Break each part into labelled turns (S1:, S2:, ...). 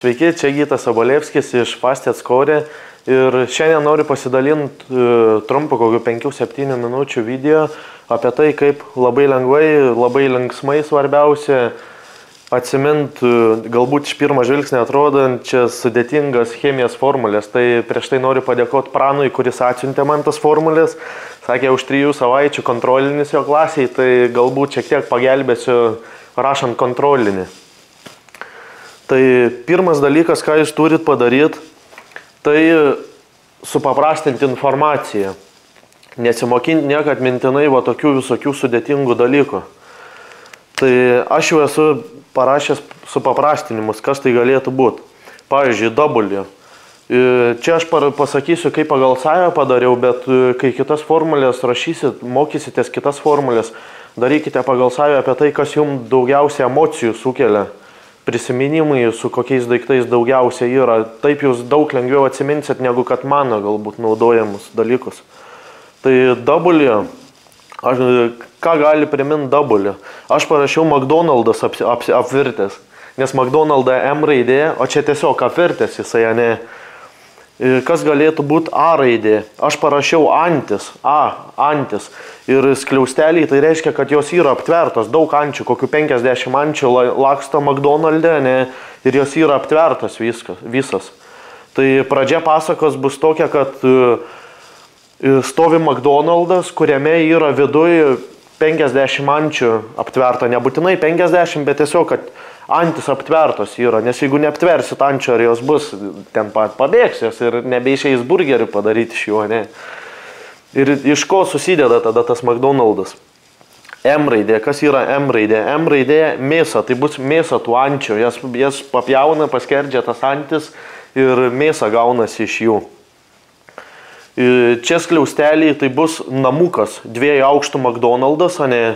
S1: Sveiki, čia Gytas Sobolevskis iš Fastets Core ir šiandien noriu pasidalinti trumpą kokių 5-7 minučių video apie tai, kaip labai lengvai, labai linksmai svarbiausia atsimint galbūt iš pirmo žvilgsnio atrodančias sudėtingas chemijos formulės. Tai prieš tai noriu padėkoti Pranui, kuris atsiuntė man tas formulės. Sakė, už 3 savaičių kontrolinis jo klasiai, tai galbūt šiek tiek pagelbėsiu rašant kontrolinį. Tai pirmas dalykas, ką jūs turit padaryti, tai supaprastinti informaciją. Nesimokinti niekad mintinai va tokių visokių sudėtingų dalykų. Tai aš jau esu parašęs supaprastinimus, kas tai galėtų būti. Pavyzdžiui, W. Čia aš pasakysiu, kaip pagal save padariau, bet kai kitas formulės rašysit, mokysitės kitas formulės, darykite pagal save apie tai, kas jums daugiausia emocijų sukelia. Prisiminimai, su kokiais daiktais daugiausia yra. Taip jūs daug lengviau atsiminsit, negu kad mano galbūt naudojamus dalykus. Tai W, ką gali priminti W? Aš parašiau McDonald's apvirtęs, nes McDonald's M raidė, o čia tiesiog apvirtęs jisai, ne. Kas galėtų būti A raidė? Aš parašiau antis, antis. Ir skliausteliai, tai reiškia, kad jos yra aptvertos, daug ančių, kokių 50 ančių laksto McDonald'e, ne, ir jos yra aptvertos visas. Tai pradžia pasakos bus tokia, kad stovi McDonald's, kuriame yra viduj 50 ančių aptverta, nebūtinai 50, bet tiesiog, kad antis aptvertos yra, nes jeigu neaptversit ančių, ar jos bus, ten pat pabėgsios ir nebeišeis burgerį padaryti iš juo, ne. Ir iš ko susideda tada tas McDonald's? M raidė. Kas yra M raidė? M raidė mėsa. Tai bus mėsa tų ančių. Jas papjauna, paskerdžia tas antis ir mėsa gaunasi iš jų. Čia skliausteliai tai bus namukas. 2 aukštų McDonald's, o ne?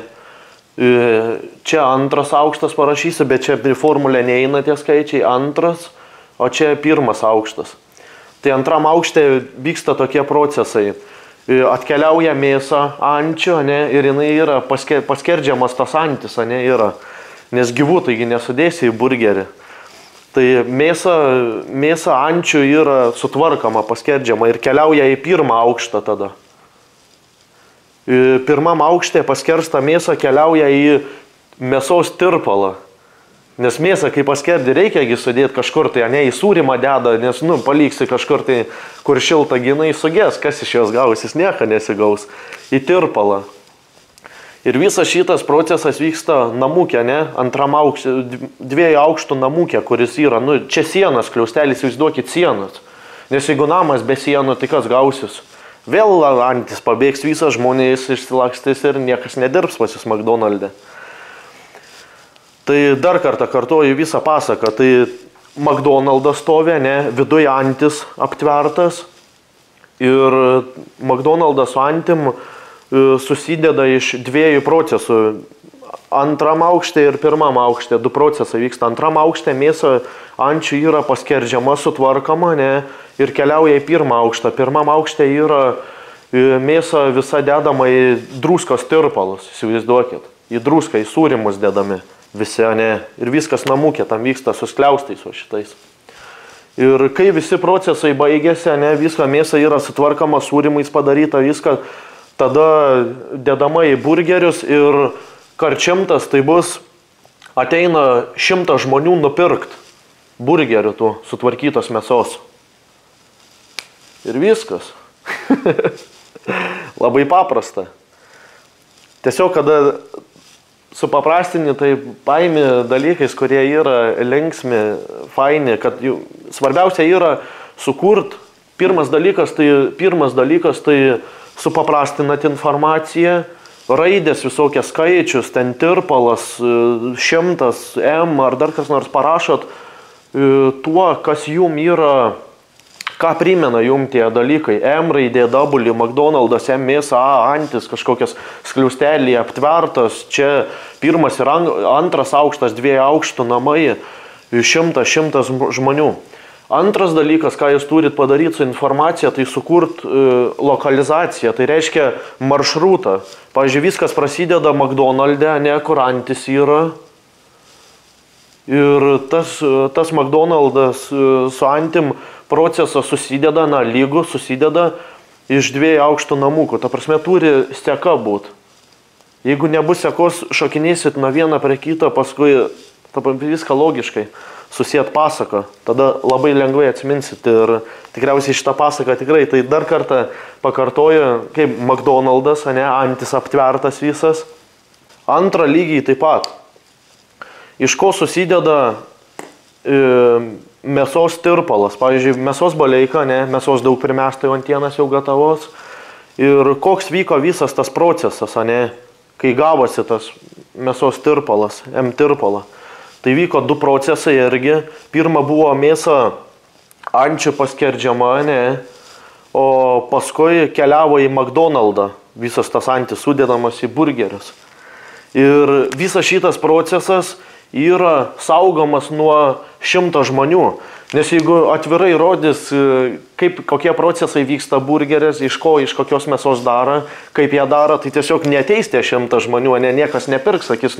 S1: Čia 2 aukštas parašysiu, bet čia formulė neina tie skaičiai. 2, o čia 1 aukštas. Tai 2 aukšte vyksta tokie procesai. Atkeliauja mėsa ančių, ne, ir jinai yra paskerdžiamas tas antis, ne, yra, nes gyvų, taigi nesudėsi į burgerį. Tai mėsa ančių yra sutvarkama, paskerdžiama ir keliauja į 1 aukštą tada. 1 aukšte paskersta mėsa keliauja į mėsos tirpalą. Nes mėsą, kai paskerdi, reikiagi sudėti kažkur, tai ne į sūrimą deda, nes, paliksi kažkur, tai kur šilta ginai sugės, kas iš jos gausis, nieko nesigaus, į tirpalą. Ir visas šitas procesas vyksta namukė, ne, 2 aukštų namukė, kuris yra, čia sienas, skliaustelis, jūs duokit sienas. Nes jeigu namas be sienų, tai kas gausis? Vėl antis pabėgs, visas žmonės išsilakstys ir niekas nedirbs pas jūs McDonald'e. Tai dar kartą kartuoju visą pasaką. Tai McDonald's stovi, ne, viduje antis aptvertas. Ir McDonald's su antim susideda iš 2 procesų. 2 aukšte ir 1 aukšte. 2 procesai vyksta. 2 aukšte mėsa ančių yra paskerdžiama, sutvarkama, ne, ir keliauja į 1 aukštą. 1 aukšte yra mėsa visa dedama į druskos tirpalus, įsivaizduokit. Į druską, į sūrimus dedami. Visi, ne, ir viskas namukė, tam vyksta su skliaustais o šitais. Ir kai visi procesai baigėsi, ne, viską mėsa yra sutvarkama, sūrimais padaryta, viską, tada dedama į burgerius ir karčimtas, tai bus, ateina 100 žmonių nupirkt burgerių tų sutvarkytos mėsos. Ir viskas. Labai paprasta. Tiesiog, kada supaprastini, tai paimi dalykais, kurie yra linksmi, faini, kad svarbiausia yra sukurt. Pirmas dalykas tai supaprastinat informaciją, raidės visokias skaičius, ten tirpalas, 100, M ar dar kas nors parašot tuo, kas jum yra, ką primena jum tie dalykai. M raidė, W, McDonald's, M mėsa, A, antis, kažkokias skliaustelį aptvertas, čia 1 ir 2 aukštas, 2 aukštų namai, 100 žmonių. Antras dalykas, ką jūs turit padaryti su informacija, tai sukurt lokalizaciją, tai reiškia maršrutą. Pavyzdžiui, viskas prasideda McDonald'e, ne, kur antis yra. Ir tas McDonald's su antim procesas susideda, lygų susideda iš 2 aukštų namukų. Ta prasme, turi steka būti. Jeigu nebus sekos, šokinėsit nuo vieną prie kito, paskui viską logiškai susijęt pasaką. Tada labai lengvai atsiminsit ir tikriausiai šitą pasaką tikrai. Tai dar kartą pakartoju, kaip McDonald's, antis aptvertas visas. Antra lygiai taip pat. Iš ko susideda mėsos tirpalas. Pavyzdžiui, mėsos baleika, mėsos daug primesta, antienas jau gatavos. Ir koks vyko visas tas procesas, kai gavosi tas mėsos tirpalas, M-tirpala. Tai vyko 2 procesai irgi. Pirma buvo mėsa ančių paskerdžiama, o paskui keliavo į McDonald'ą. Visas tas antis sudėdamas į burgerius. Ir visas šitas procesas yra saugomas nuo 100 žmonių. Nes jeigu atvirai rodys, kokie procesai vyksta burgeris, iš kokios mėsos daro, kaip jie daro, tai tiesiog neateis tie 100 žmonių, niekas nepirks, sakys,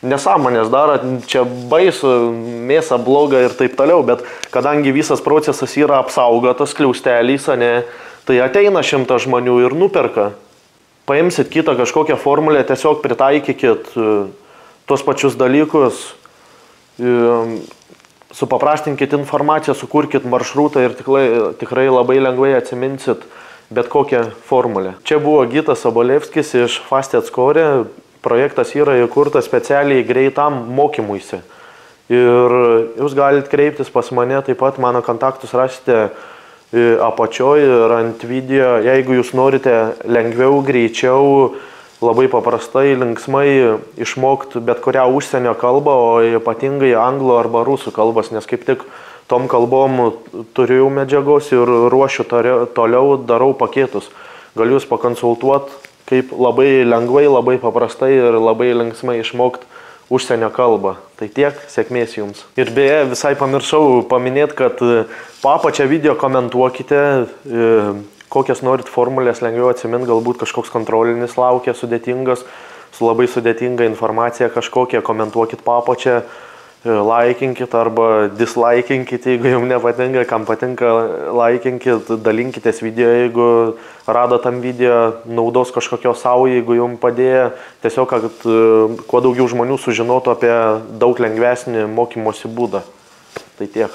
S1: nesąmonės daro, čia baisu, mėsa bloga ir taip toliau, bet kadangi visas procesas yra apsaugotas kliausteliais, tai ateina 100 žmonių ir nuperka. Paimsit kitą kažkokią formulę, tiesiog pritaikykit tuos pačius dalykus, supaprastinkit informaciją, sukurkit maršrutą ir tikrai labai lengvai atsiminsit bet kokią formulę. Čia buvo Gytas Sobolevskis iš FastEdScore. Projektas yra įkurtas specialiai greitam mokymuisi. Ir jūs galite kreiptis pas mane, taip pat mano kontaktus rasite apačioje ir ant video. Jeigu jūs norite lengviau, greičiau, labai paprastai, linksmai išmokti bet kurią užsienio kalbą, o ypatingai anglų arba rusų kalbas, nes kaip tik tom kalbom turiu medžiagos ir ruošiu toliau, darau paketus. Galiu jūs pakonsultuoti, kaip labai lengvai, labai paprastai ir labai linksmai išmokti užsienio kalbą. Tai tiek, sėkmės jums. Ir beje, visai pamiršau paminėti, kad apačią video komentuokite, kokias norit formulės lengviau atsiminti, galbūt kažkoks kontrolinis laukia sudėtingas, su labai sudėtinga informacija kažkokia, komentuokit apačią, laikinkit arba dislaikinkit, jeigu jums nepatinka, kam patinka, laikinkit, dalinkitės video, jeigu rado tam video naudos kažkokios savo, jeigu jums padėjo, tiesiog, kad kuo daugiau žmonių sužinotų apie daug lengvesnį mokymosi būdą. Tai tiek.